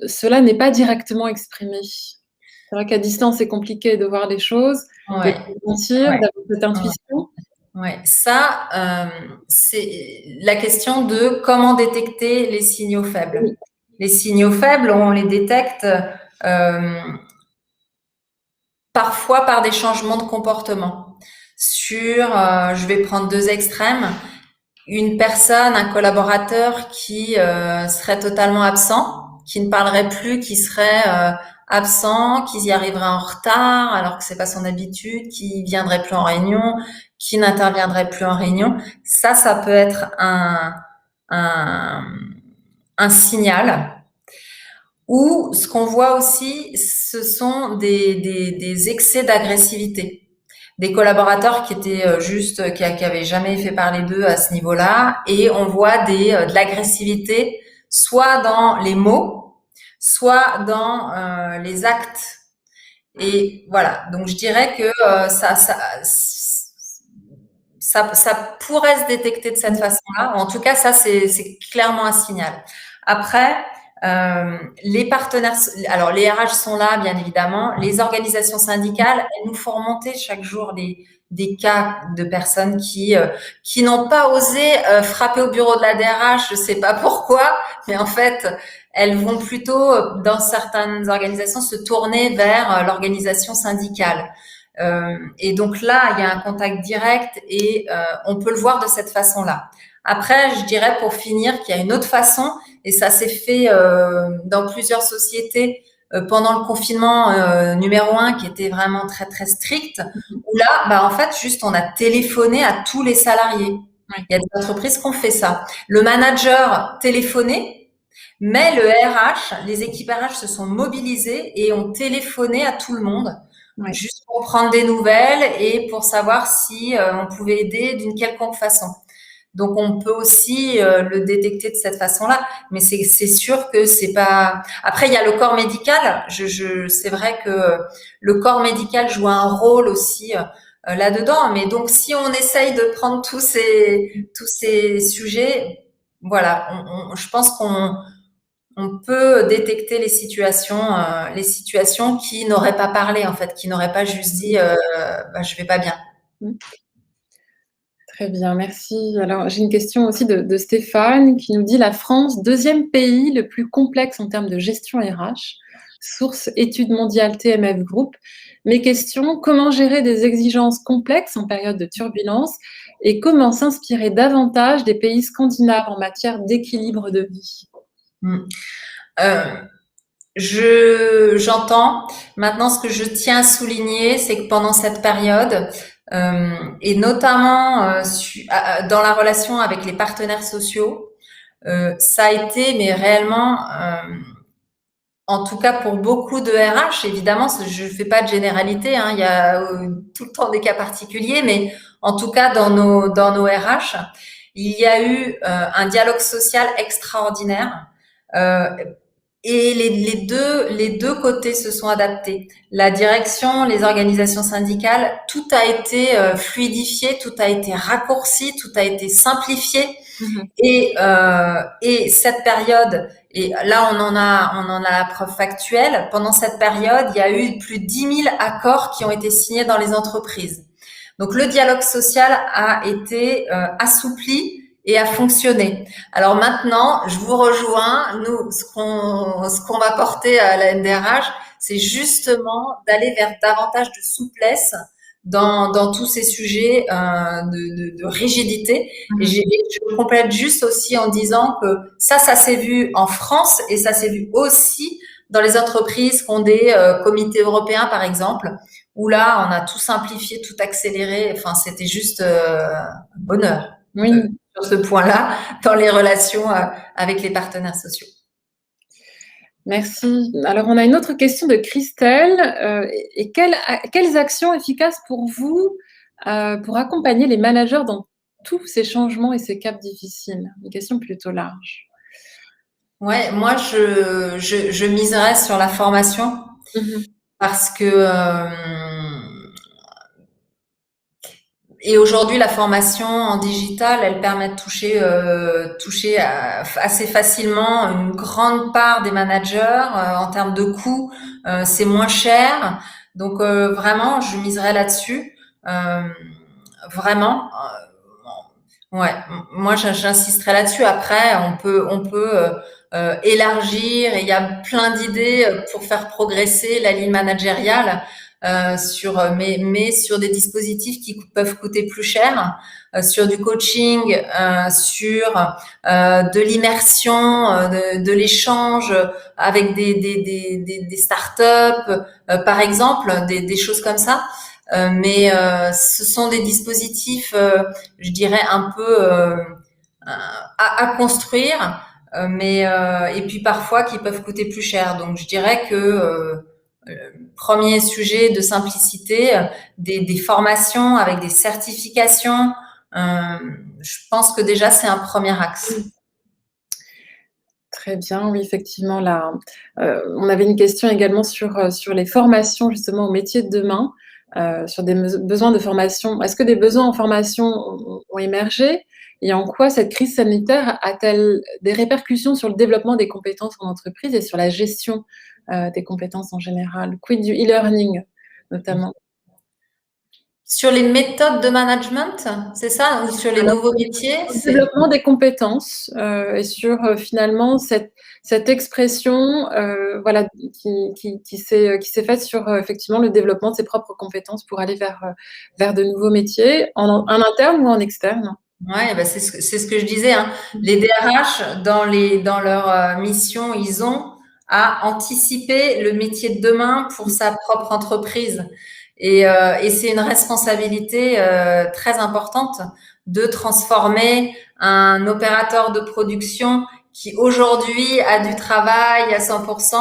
S1: cela n'est pas directement exprimé? C'est vrai qu'à distance, c'est compliqué de voir les choses, de sentir, d'avoir cette intuition.
S2: Ouais, ça, c'est la question de comment détecter les signaux faibles. Oui. Les signaux faibles, on les détecte parfois par des changements de comportement. Je vais prendre 2 extrêmes. Une personne, un collaborateur qui serait totalement absent, qui ne parlerait plus, qui serait absent, qui y arriverait en retard alors que c'est pas son habitude, qui viendrait plus en réunion, qui n'interviendrait plus en réunion. Ça peut être un signal. Ou ce qu'on voit aussi, ce sont des excès d'agressivité. des collaborateurs qui étaient qui avaient jamais fait parler d'eux à ce niveau-là, et on voit de l'agressivité, soit dans les mots, soit dans les actes. Et voilà. Donc je dirais que ça pourrait se détecter de cette façon-là. En tout cas, ça, c'est clairement un signal. Après, les partenaires, alors les RH sont là, bien évidemment. Les organisations syndicales, elles nous font remonter chaque jour des cas de personnes qui n'ont pas osé frapper au bureau de la DRH, je sais pas pourquoi, mais en fait, elles vont plutôt, dans certaines organisations, se tourner vers l'organisation syndicale. Et donc là, il y a un contact direct et on peut le voir de cette façon-là. Après, je dirais pour finir qu'il y a une autre façon, et ça s'est fait dans plusieurs sociétés pendant le confinement numéro 1 qui était vraiment très très strict, où là, bah en fait, juste on a téléphoné à tous les salariés. Il y a des entreprises qui ont fait ça. Le manager téléphonait, mais le RH, les équipes RH se sont mobilisées et ont téléphoné à tout le monde.
S1: Ouais.
S2: Juste pour prendre des nouvelles et pour savoir si on pouvait aider d'une quelconque façon. Donc on peut aussi le détecter de cette façon-là, mais c'est sûr que c'est pas. Après il y a le corps médical. C'est vrai que le corps médical joue un rôle aussi là-dedans. Mais donc si on essaye de prendre tous ces sujets, voilà, je pense qu'on peut détecter les situations qui n'auraient pas parlé en fait, qui n'auraient pas juste dit bah, je vais pas bien.
S1: Très bien, merci. Alors, j'ai une question aussi de Stéphane qui nous dit la France, deuxième pays le plus complexe en termes de gestion RH, source études mondiales TMF Group. Mes questions, comment gérer des exigences complexes en période de turbulence et comment s'inspirer davantage des pays scandinaves en matière d'équilibre de vie?
S2: J'entends. Maintenant, ce que je tiens à souligner, c'est que pendant cette période, et notamment dans la relation avec les partenaires sociaux, ça a été, mais réellement, en tout cas pour beaucoup de RH, évidemment, je fais pas de généralité, hein, il y a tout le temps des cas particuliers, mais en tout cas dans nos RH, il y a eu un dialogue social extraordinaire. Et les deux côtés se sont adaptés. La direction, les organisations syndicales, tout a été fluidifié, tout a été raccourci, tout a été simplifié. Et cette période, et là on en a la preuve factuelle. Pendant cette période, il y a eu plus de 10 000 accords qui ont été signés dans les entreprises. Donc le dialogue social a été assoupli et a fonctionné. Alors maintenant, je vous rejoins. Nous, ce qu'on va porter à la NDRH, c'est justement d'aller vers davantage de souplesse dans tous ces sujets de rigidité. Et je complète juste aussi en disant que ça s'est vu en France et ça s'est vu aussi dans les entreprises qui ont des comités européens, par exemple, où là, on a tout simplifié, tout accéléré. Enfin, c'était juste bonheur.
S1: Oui.
S2: Sur ce point-là, dans les relations avec les partenaires sociaux.
S1: Merci. Alors, on a une autre question de Christelle. Et quelles actions efficaces pour vous pour accompagner les managers dans tous ces changements et ces caps difficiles? Une question plutôt large.
S2: Ouais, moi, je miserais sur la formation parce que et aujourd'hui, la formation en digital, elle permet de toucher assez facilement une grande part des managers. En termes de coûts, c'est moins cher. Donc vraiment, je miserais là-dessus. Vraiment. Ouais. Moi, j'insisterai là-dessus. Après, on peut élargir. Et il y a plein d'idées pour faire progresser la ligne managériale. Mais sur des dispositifs qui peuvent coûter plus cher, sur du coaching, sur de l'immersion, de l'échange avec des startups, par exemple, des choses comme ça. Mais ce sont des dispositifs, je dirais, un peu à construire, mais et puis parfois qui peuvent coûter plus cher. Donc je dirais que premier sujet de simplicité, des formations avec des certifications. Je pense que déjà, c'est un premier axe.
S1: Très bien, oui, effectivement, là, on avait une question également sur les formations justement au métier de demain, sur des besoins de formation. Est-ce que des besoins en formation ont émergé? Et en quoi cette crise sanitaire a-t-elle des répercussions sur le développement des compétences en entreprise et sur la gestion, des compétences en général? Quid du e-learning, notamment?
S2: Sur les méthodes de management, c'est ça? Ou sur les
S1: Alors,
S2: nouveaux métiers?
S1: le développement des compétences, et sur, finalement cette expression, voilà, qui s'est faite sur, effectivement le développement de ses propres compétences pour aller vers de nouveaux métiers, en interne ou en externe?
S2: Ouais, bah c'est ce que je disais, hein. Les DRH, dans leur mission, ils ont à anticiper le métier de demain pour sa propre entreprise. Et c'est une responsabilité très importante de transformer un opérateur de production qui aujourd'hui a du travail à 100%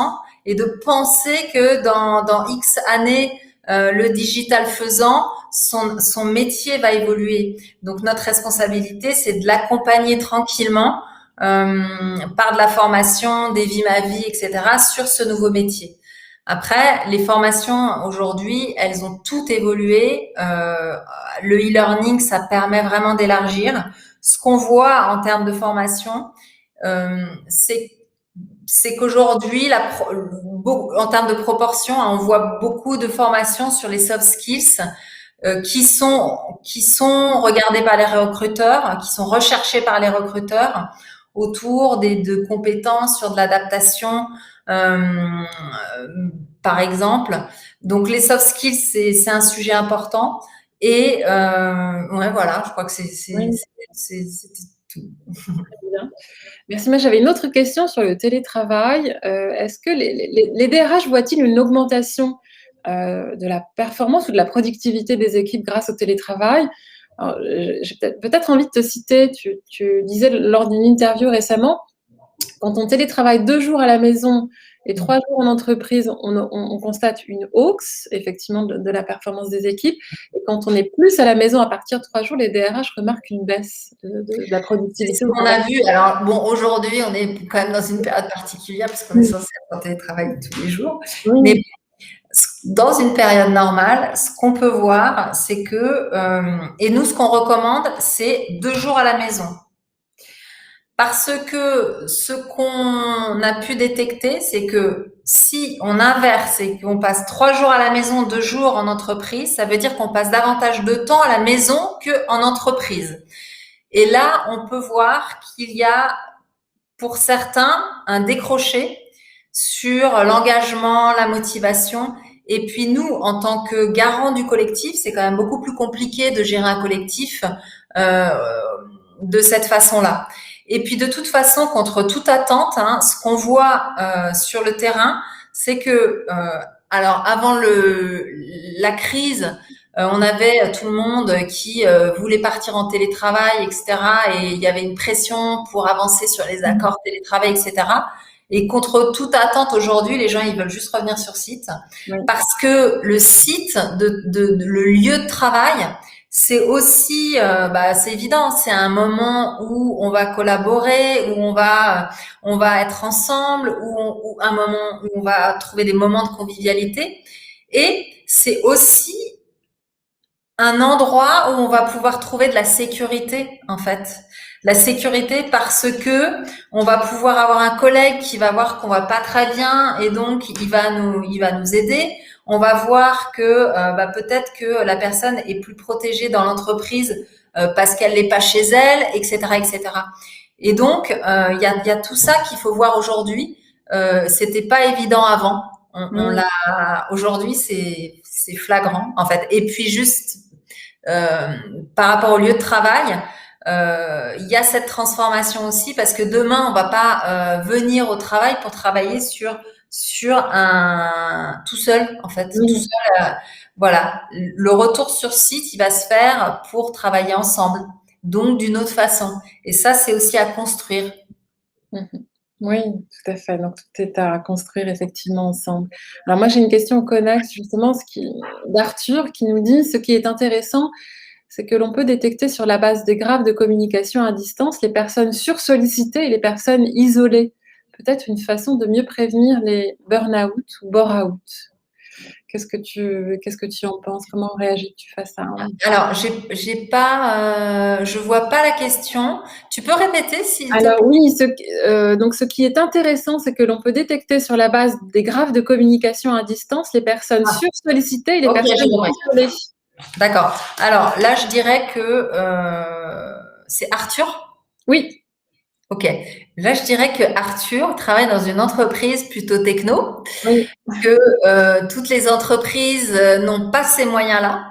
S2: et de penser que dans X années, le digital faisant, son métier va évoluer. Donc notre responsabilité, c'est de l'accompagner tranquillement par de la formation, des vies ma vie, etc. sur ce nouveau métier. Après, les formations aujourd'hui, elles ont toutes évolué. Le e-learning, ça permet vraiment d'élargir. Ce qu'on voit en termes de formation, c'est qu'aujourd'hui, en termes de proportion, on voit beaucoup de formations sur les soft skills qui sont regardées par les recruteurs, qui sont recherchées par les recruteurs autour de compétences sur de l'adaptation, euh, par exemple. Donc les soft skills, c'est un sujet important. Et ouais, voilà, je crois que
S1: Oui,
S2: c'était tout.
S1: très bien. Merci. Moi, j'avais une autre question sur le télétravail. Est-ce que les DRH voient-ils une augmentation de la performance ou de la productivité des équipes grâce au télétravail? Alors, j'ai peut-être envie de te citer, tu disais lors d'une interview récemment, quand on télétravaille 2 jours à la maison et 3 jours en entreprise, on constate une hausse, effectivement, de la performance des équipes. Et quand on est plus à la maison à partir de 3 jours, les DRH remarquent une baisse de la
S2: C'est
S1: productivité
S2: ce
S1: ou de
S2: qu'on
S1: la
S2: a vu. Alors, bon, aujourd'hui, on est quand même dans une période particulière parce qu'on est censé être en télétravail tous les jours. Mais
S1: oui,
S2: dans une période normale, ce qu'on peut voir, c'est que, et nous, ce qu'on recommande, c'est 2 jours à la maison. Parce que ce qu'on a pu détecter, c'est que si on inverse et qu'on passe 3 jours à la maison, 2 jours en entreprise, ça veut dire qu'on passe davantage de temps à la maison qu'en entreprise. Et là, on peut voir qu'il y a, pour certains, un décroché sur l'engagement, la motivation. Et puis nous, en tant que garant du collectif, c'est quand même beaucoup plus compliqué de gérer un collectif euh, de cette façon-là. Et puis de toute façon, contre toute attente, hein, ce qu'on voit sur le terrain, c'est que alors avant la crise, on avait tout le monde qui voulait partir en télétravail, etc. Et il y avait une pression pour avancer sur les accords télétravail, etc. Et contre toute attente aujourd'hui, les gens ils veulent juste revenir sur site
S1: oui.
S2: parce que le site, le lieu de travail, c'est aussi, c'est évident, c'est un moment où on va collaborer, où on va être ensemble, où un moment où on va trouver des moments de convivialité. Et c'est aussi un endroit où on va pouvoir trouver de la sécurité, en fait. La sécurité parce que on va pouvoir avoir un collègue qui va voir qu'on va pas très bien et donc il va nous aider. On va voir que peut-être que la personne est plus protégée dans l'entreprise parce qu'elle n'est pas chez elle, etc., etc. Et donc il y a tout ça qu'il faut voir aujourd'hui. C'était pas évident avant. On l'a aujourd'hui, c'est flagrant en fait. Et puis juste euh, par rapport au lieu de travail, il y a cette transformation aussi parce que demain on va pas venir au travail pour travailler sur un tout seul en fait, tout
S1: Oui.
S2: seul. Voilà, le retour sur site, il va se faire pour travailler ensemble, donc d'une autre façon. Et ça, c'est aussi à construire.
S1: Mmh. Oui, tout à fait. Donc tout est à construire effectivement ensemble. Alors moi, j'ai une question connexe justement d'Arthur qui nous dit: «Ce qui est intéressant, c'est que l'on peut détecter sur la base des graphes de communication à distance les personnes sursollicitées et les personnes isolées. Peut-être une façon de mieux prévenir les burn-out ou bore-out». Qu'est-ce que tu en penses? Comment réagis-tu face à un
S2: Alors, j'ai pas, je vois pas la question. Tu peux répéter, s'il te
S1: Alors
S2: plaît?
S1: oui, donc ce qui est intéressant, c'est que l'on peut détecter sur la base des graphes de communication à distance les personnes
S2: Ah,
S1: sursollicitées et les
S2: ok,
S1: personnes
S2: j'ai compris.
S1: isolées.
S2: D'accord. Alors là, je dirais que c'est Arthur.
S1: Oui,
S2: Ok. Là, je dirais que Arthur travaille dans une entreprise plutôt techno,
S1: oui,
S2: que toutes les entreprises n'ont pas ces moyens-là.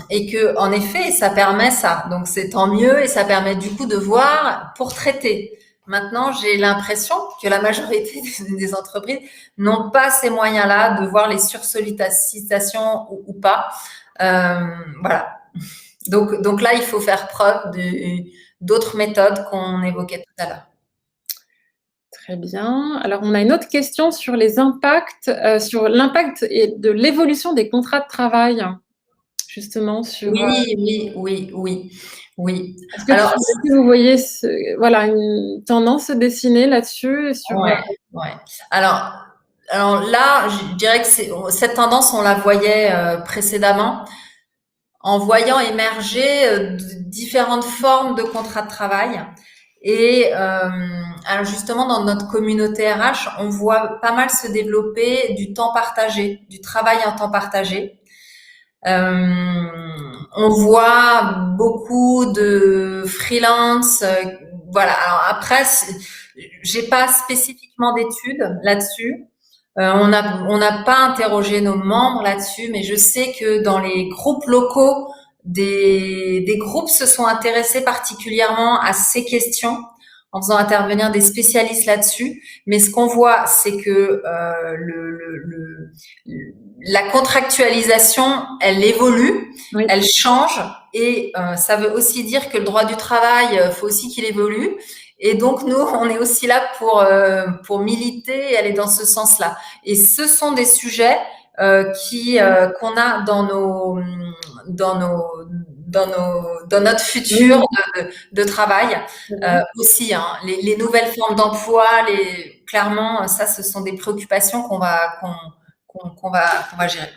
S2: Et que, en effet, ça permet ça. Donc, c'est tant mieux et ça permet du coup de voir pour traiter. Maintenant, j'ai l'impression que la majorité des entreprises n'ont pas ces moyens-là de voir les sursollicitations ou pas. Voilà. Donc là, il faut faire preuve d'autres méthodes qu'on évoquait tout à l'heure.
S1: très bien. Alors on a une autre question sur les impacts, sur l'impact et de l'évolution des contrats de travail, justement sur,
S2: Oui, oui, oui, oui, oui. Alors,
S1: est-ce que vous voyez voilà, une tendance se dessiner là-dessus sur,
S2: ouais, ouais. Alors, alors là, je dirais que cette tendance, on la voyait précédemment en voyant émerger différentes formes de contrats de travail. Et alors justement, dans notre communauté RH, on voit pas mal se développer du temps partagé, du travail en temps partagé. On voit beaucoup de freelance. Voilà. Alors après, j'ai pas spécifiquement d'études là-dessus. On n'a pas interrogé nos membres là-dessus, mais je sais que dans les groupes locaux, des groupes se sont intéressés particulièrement à ces questions en faisant intervenir des spécialistes là-dessus. Mais ce qu'on voit, c'est que la contractualisation, elle évolue,
S1: oui,
S2: elle change, et ça veut aussi dire que le droit du travail, faut aussi qu'il évolue. Et donc nous, on est aussi là pour militer et aller dans ce sens-là. Et ce sont des sujets qu'on a dans notre
S1: oui,
S2: futur de travail
S1: très bien.
S2: aussi. Hein. Les nouvelles formes d'emploi, clairement, ça, ce sont des préoccupations qu'on va gérer.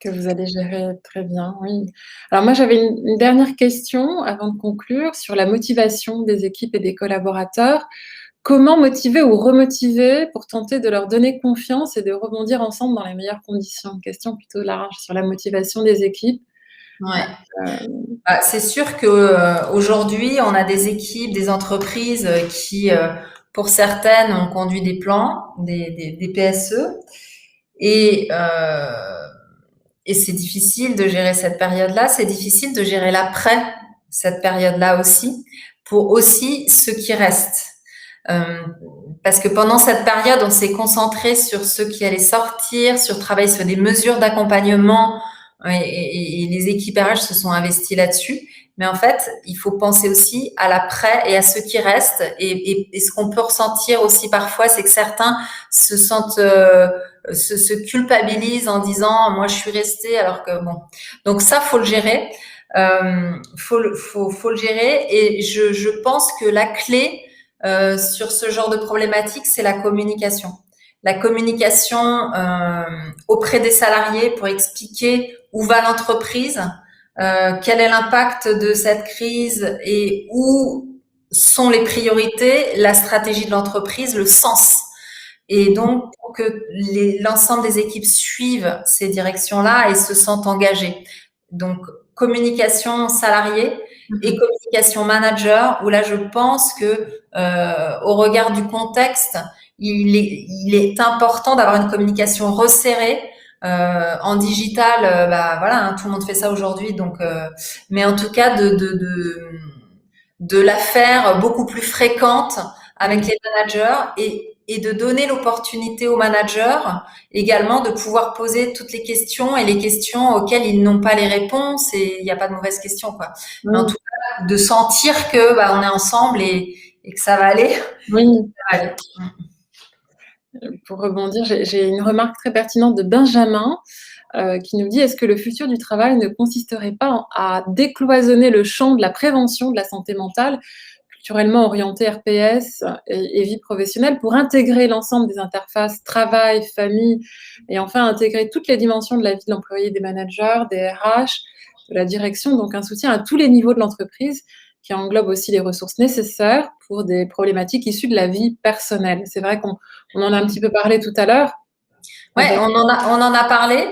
S1: Que vous allez gérer très bien, oui. Alors moi, j'avais une dernière question avant de conclure sur la motivation des équipes et des collaborateurs. Comment motiver ou remotiver pour tenter de leur donner confiance et de rebondir ensemble dans les meilleures conditions? Question plutôt large sur la motivation des équipes.
S2: Ouais.
S1: Heu,
S2: C'est sûr que aujourd'hui, on a des équipes, des entreprises qui, pour certaines, ont conduit des plans, des PSE, et et c'est difficile de gérer cette période-là. C'est difficile de gérer l'après cette période-là aussi, pour aussi ceux qui restent. Euh, Parce que pendant cette période, on s'est concentré sur ceux qui allaient sortir, sur travailler sur des mesures d'accompagnement, et les équipes RH se sont investies là-dessus. Mais en fait, il faut penser aussi à l'après et à ceux qui restent. Et ce qu'on peut ressentir aussi parfois, c'est que certains se sentent, se culpabilisent en disant, moi, je suis resté, alors que bon. Donc ça, faut le gérer. Faut le gérer. Et je pense que la clé sur ce genre de problématique, c'est la communication. La communication auprès des salariés pour expliquer où va l'entreprise, quel est l'impact de cette crise et où sont les priorités, la stratégie de l'entreprise, le sens. Et donc, pour que l'ensemble des équipes suivent ces directions-là et se sentent engagées. Donc, communication salariée et communication manager, où là, je pense que, au regard du contexte, il est important d'avoir une communication resserrée. En digital, voilà, hein, tout le monde fait ça aujourd'hui, donc, mais en tout cas, de la faire beaucoup plus fréquente avec les managers, et de donner l'opportunité aux managers également de pouvoir poser toutes les questions, et les questions auxquelles ils n'ont pas les réponses, et il n'y a pas de mauvaises questions, quoi. Mais en
S1: mmh.
S2: tout cas, de sentir que on est ensemble, que ça va aller.
S1: Oui.
S2: Ça va aller.
S1: Pour rebondir, j'ai une remarque très pertinente de Benjamin qui nous dit: est-ce que le futur du travail ne consisterait pas à décloisonner le champ de la prévention de la santé mentale, culturellement orienté RPS et vie professionnelle, pour intégrer l'ensemble des interfaces travail, famille, et enfin intégrer toutes les dimensions de la vie de l'employé, des managers, des RH, de la direction, donc un soutien à tous les niveaux de l'entreprise qui englobe aussi les ressources nécessaires pour des problématiques issues de la vie personnelle. C'est vrai qu'on en a un petit peu parlé tout à l'heure.
S2: Ouais, on en a parlé.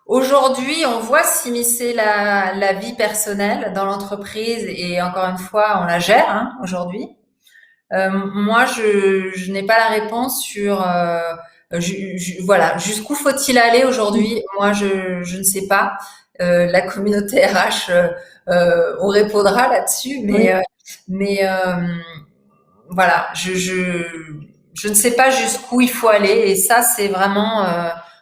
S2: Aujourd'hui, on voit s'immiscer la vie personnelle dans l'entreprise et encore une fois, on la gère aujourd'hui. Moi, je n'ai pas la réponse sur voilà, jusqu'où faut-il aller aujourd'hui. Moi, je ne sais pas. La communauté RH, on répondra là-dessus,
S1: Oui.
S2: mais voilà, je ne sais pas jusqu'où il faut aller et ça, c'est vraiment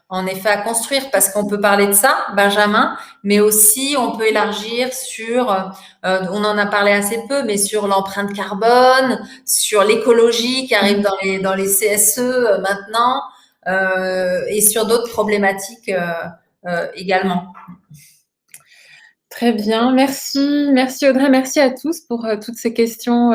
S2: en effet à construire parce qu'on peut parler de ça, Benjamin, mais aussi on peut élargir sur, on en a parlé assez peu, mais sur l'empreinte carbone, sur l'écologie qui arrive dans les CSE maintenant et sur d'autres problématiques également.
S1: Très bien, merci. Merci Audrey, merci à tous pour toutes ces questions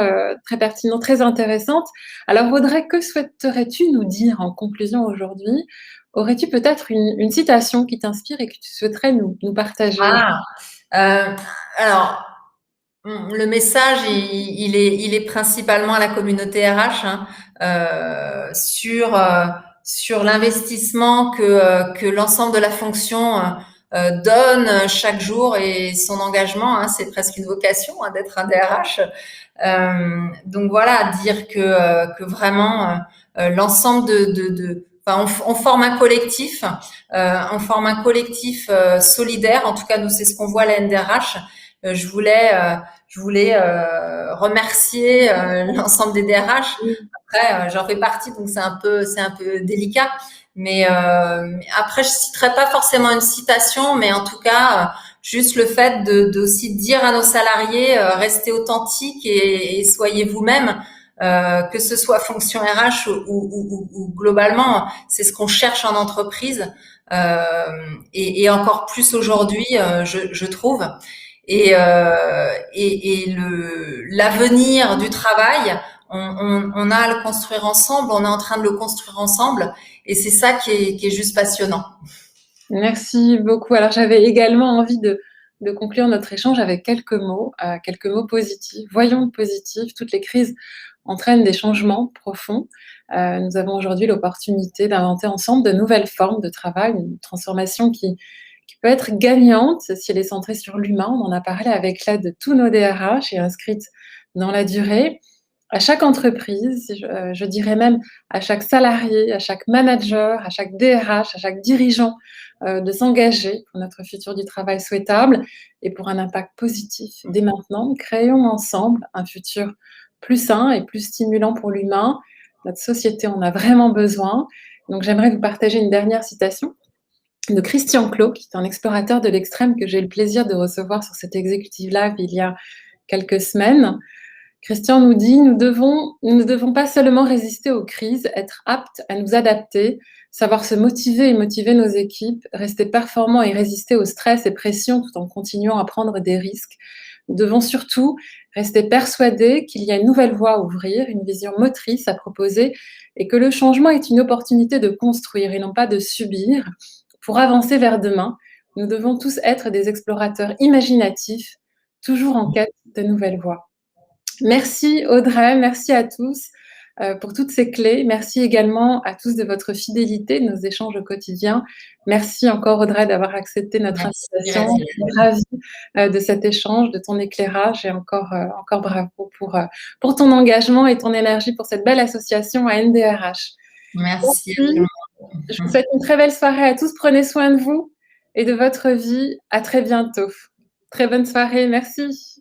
S1: très pertinentes, très intéressantes. Alors Audrey, que souhaiterais-tu nous dire en conclusion aujourd'hui? Aurais-tu peut-être une citation qui t'inspire et que tu souhaiterais nous partager?
S2: Alors, le message, il est principalement à la communauté RH sur l'investissement que l'ensemble de la fonction donne chaque jour et son engagement. C'est presque une vocation d'être un DRH. Donc voilà, dire que vraiment l'ensemble enfin, on forme un collectif, solidaire. En tout cas, nous c'est ce qu'on voit à la NDRH. Je voulais remercier l'ensemble des DRH. Après, j'en fais partie, donc c'est un peu délicat. Mais après, je citerai pas forcément une citation, mais en tout cas, juste le fait aussi dire à nos salariés, restez authentiques et soyez vous-même. Que ce soit fonction RH ou globalement, c'est ce qu'on cherche en entreprise et encore plus aujourd'hui, je trouve. Et l'avenir du travail, on a à le construire ensemble, on est en train de le construire ensemble, et c'est ça qui est juste passionnant.
S1: Merci beaucoup. Alors j'avais également envie de conclure notre échange avec quelques mots positifs. Voyons le positif. Toutes les crises entraînent des changements profonds. Nous avons aujourd'hui l'opportunité d'inventer ensemble de nouvelles formes de travail, une transformation qui peut être gagnante si elle est centrée sur l'humain. On en a parlé avec l'aide de tous nos DRH et inscrite dans la durée. À chaque entreprise, je dirais même à chaque salarié, à chaque manager, à chaque DRH, à chaque dirigeant, de s'engager pour notre futur du travail souhaitable et pour un impact positif. Dès maintenant, créons ensemble un futur plus sain et plus stimulant pour l'humain. Notre société en a vraiment besoin. Donc j'aimerais vous partager une dernière citation de Christian Clot, qui est un explorateur de l'extrême que j'ai eu le plaisir de recevoir sur cet Executive Lab il y a quelques semaines. Christian nous dit: nous ne devons pas seulement résister aux crises, être aptes à nous adapter, savoir se motiver et motiver nos équipes, rester performants et résister au stress et pression tout en continuant à prendre des risques. Nous devons surtout rester persuadés qu'il y a une nouvelle voie à ouvrir, une vision motrice à proposer et que le changement est une opportunité de construire et non pas de subir. Pour avancer vers demain, nous devons tous être des explorateurs imaginatifs, toujours en quête de nouvelles voies. Merci Audrey, merci à tous pour toutes ces clés. Merci également à tous de votre fidélité, de nos échanges au quotidien. Merci encore Audrey d'avoir accepté notre invitation. Je suis ravie de cet échange, de ton éclairage et encore bravo pour ton engagement et ton énergie pour cette belle association à NDRH.
S2: Merci.
S1: Je vous souhaite une très belle soirée à tous. Prenez soin de vous et de votre vie. À très bientôt. Très bonne soirée. Merci.